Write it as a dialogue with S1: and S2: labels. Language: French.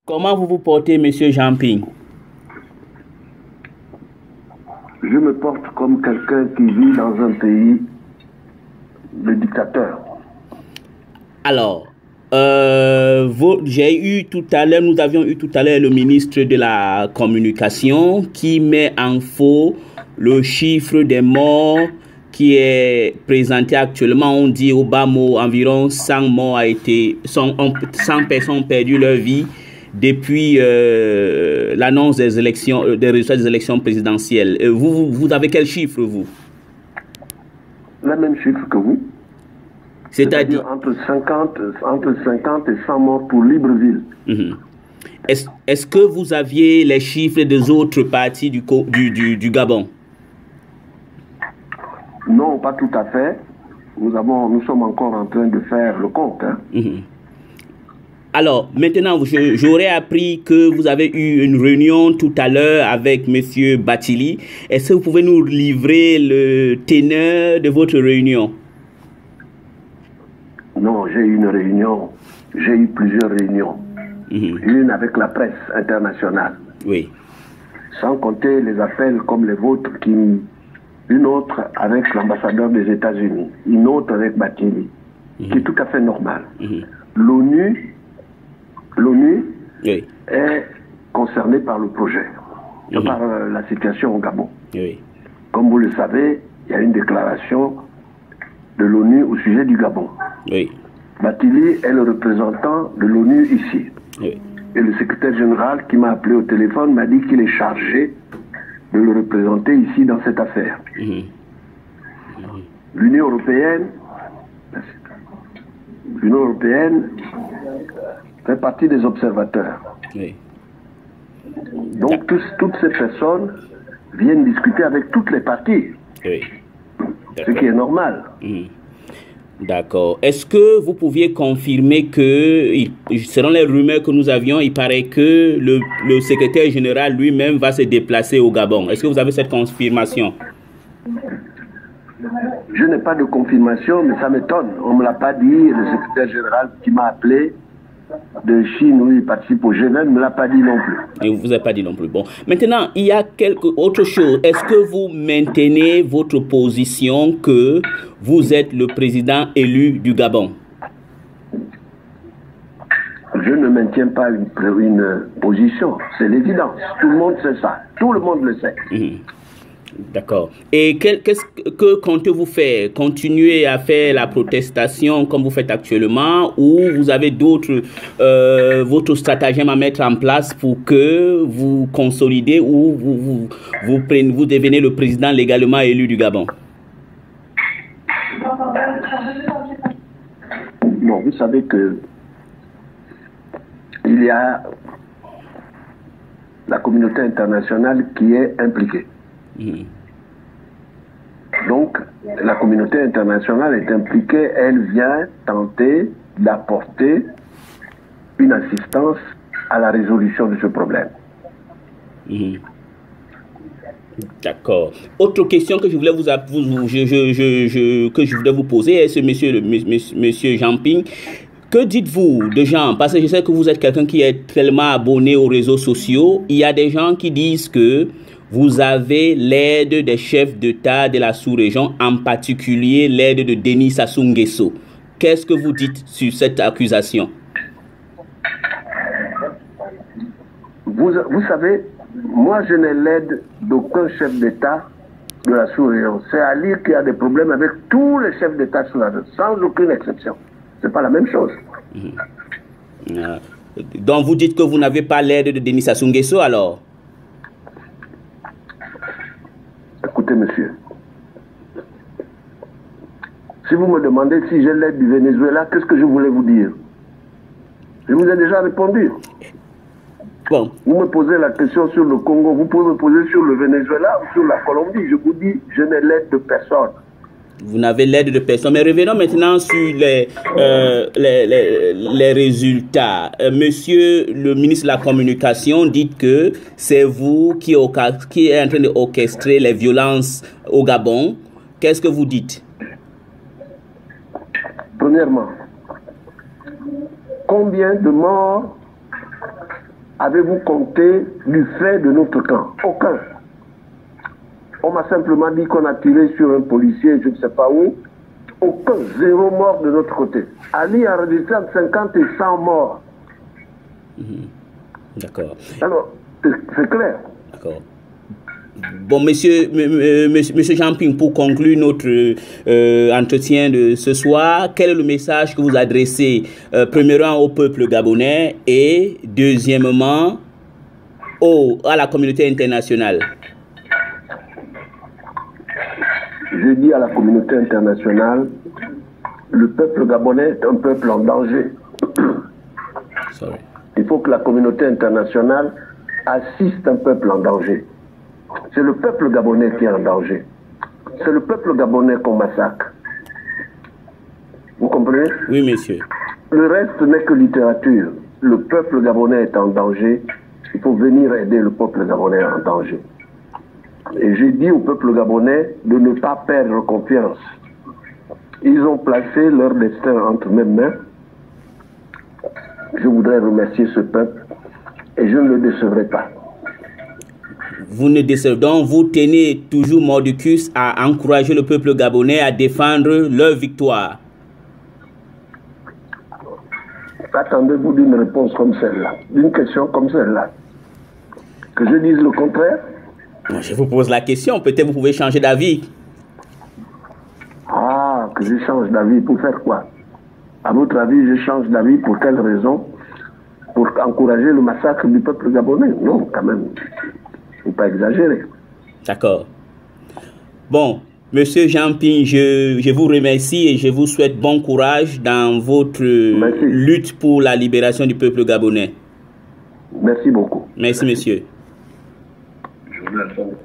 S1: Comment vous vous portez, Monsieur Jamping?
S2: Je me porte comme quelqu'un qui vit dans un pays de dictateur.
S1: Alors, j'ai eu tout à l'heure, nous avions eu tout à l'heure le ministre de la Communication qui met en faux le chiffre des morts qui est présenté actuellement. On dit au bas mot environ 100 morts 100 personnes ont perdu leur vie depuis l'annonce des élections, des résultats des élections présidentielles. Vous avez quel chiffre, vous?
S2: Le même chiffre que vous. C'est-à-dire entre 50 et 100 morts pour Libreville.
S1: Est-ce que vous aviez les chiffres des autres parties du Gabon?
S2: Non, pas tout à fait. Nous sommes encore en train de faire le compte.
S1: Alors, maintenant, j'aurais appris que vous avez eu une réunion tout à l'heure avec M. Batili. Est-ce que vous pouvez nous livrer le teneur de votre réunion?
S2: Non, j'ai eu une réunion. J'ai eu plusieurs réunions. Une avec la presse internationale.
S1: Oui.
S2: Sans compter les appels comme les vôtres, une autre avec l'ambassadeur des États-Unis, une autre avec Batili, qui est tout à fait normal. L'ONU
S1: oui.
S2: est concernée par le projet, par la situation au Gabon.
S1: Oui.
S2: Comme vous le savez, il y a une déclaration de l'ONU au sujet du Gabon.
S1: Oui.
S2: Batili est le représentant de l'ONU ici.
S1: Oui.
S2: Et le secrétaire général qui m'a appelé au téléphone m'a dit qu'il est chargé de le représenter ici dans cette affaire. L'Union européenne fait partie des observateurs.
S1: Oui.
S2: Donc toutes ces personnes viennent discuter avec toutes les parties.
S1: Oui.
S2: Ce qui est normal.
S1: D'accord. Est-ce que vous pouviez confirmer que, selon les rumeurs que nous avions, il paraît que le secrétaire général lui-même va se déplacer au Gabon? Est-ce que vous avez cette confirmation?
S2: Je n'ai pas de confirmation, mais ça m'étonne. On ne me l'a pas dit. Le secrétaire général qui m'a appelé de Chine, où il participe au G20, ne me l'a pas dit non plus.
S1: Et vous n'avez pas dit non plus. Bon. Maintenant, il y a quelque autre chose. Est-ce que vous maintenez votre position que vous êtes le président élu du Gabon?
S2: Je ne maintiens pas une position. C'est l'évidence. Tout le monde sait ça. Tout le monde le sait.
S1: D'accord. Et que comptez-vous faire? Continuer à faire la protestation comme vous faites actuellement, ou vous avez d'autres votre stratagème à mettre en place pour que vous consolidez ou vous devenez le président légalement élu du Gabon?
S2: Bon, vous savez que il y a la communauté internationale qui est impliquée. Donc, la communauté internationale est impliquée, elle vient tenter d'apporter une assistance à la résolution de ce problème.
S1: D'accord. Autre question que je voulais vous poser est ce monsieur Jamping. Que dites-vous de gens? Parce que je sais que vous êtes quelqu'un qui est tellement abonné aux réseaux sociaux. Il y a des gens qui disent que vous avez l'aide des chefs d'État de la sous-région, en particulier l'aide de Denis Sassou Nguesso. Qu'est-ce que vous dites sur cette accusation?
S2: Vous savez, moi je n'ai l'aide d'aucun chef d'État de la sous-région. C'est à dire qu'il y a des problèmes avec tous les chefs d'État sous la région, sans aucune exception. C'est pas la même chose.
S1: Donc vous dites que vous n'avez pas l'aide de Denis Sassou Nguesso alors?
S2: Écoutez, monsieur, si vous me demandez si j'ai l'aide du Venezuela, qu'est-ce que je voulais vous dire? Je vous ai déjà répondu.
S1: Bon.
S2: Vous me posez la question sur le Congo, vous pouvez me poser sur le Venezuela ou sur la Colombie. Je vous dis, je n'ai l'aide de personne.
S1: Vous n'avez l'aide de personne. Mais revenons maintenant sur les résultats. Monsieur le ministre de la Communication dit que c'est vous qui êtes en train d'orchestrer les violences au Gabon. Qu'est-ce que vous dites?
S2: Premièrement, combien de morts avez-vous compté du fait de notre camp? Aucun. On m'a simplement dit qu'on a tiré sur un policier, je ne sais pas où. Aucun, 0 mort de notre côté. Ali a enregistré entre 50 et 100 morts.
S1: D'accord.
S2: Alors, c'est clair.
S1: D'accord. Bon, monsieur Jean-Ping, pour conclure notre entretien de ce soir, quel est le message que vous adressez, premièrement au peuple gabonais et deuxièmement à la communauté internationale?
S2: Je dis à la communauté internationale, le peuple gabonais est un peuple en danger.
S1: Sorry.
S2: Il faut que la communauté internationale assiste un peuple en danger. C'est le peuple gabonais qui est en danger. C'est le peuple gabonais qu'on massacre. Vous comprenez?
S1: Oui, monsieur.
S2: Le reste n'est que littérature. Le peuple gabonais est en danger. Il faut venir aider le peuple gabonais en danger. Et j'ai dit au peuple gabonais de ne pas perdre confiance. Ils ont placé leur destin entre mes mains. Je voudrais remercier ce peuple et je ne le décevrai pas.
S1: Vous ne décevez donc, vous tenez toujours mordicus à encourager le peuple gabonais à défendre leur victoire.
S2: Attendez-vous d'une réponse comme celle-là, d'une question comme celle-là? Que je dise le contraire?
S1: Je vous pose la question, peut-être vous pouvez changer d'avis.
S2: Ah, que je change d'avis pour faire quoi? À votre avis, je change d'avis pour quelle raison? Pour encourager le massacre du peuple gabonais? Non, quand même. Il ne faut pas exagérer.
S1: D'accord. Bon, monsieur Jean-Ping, je vous remercie et je vous souhaite bon courage dans votre lutte pour la libération du peuple gabonais.
S2: Merci beaucoup.
S1: Merci, monsieur.
S2: Je vous remercie.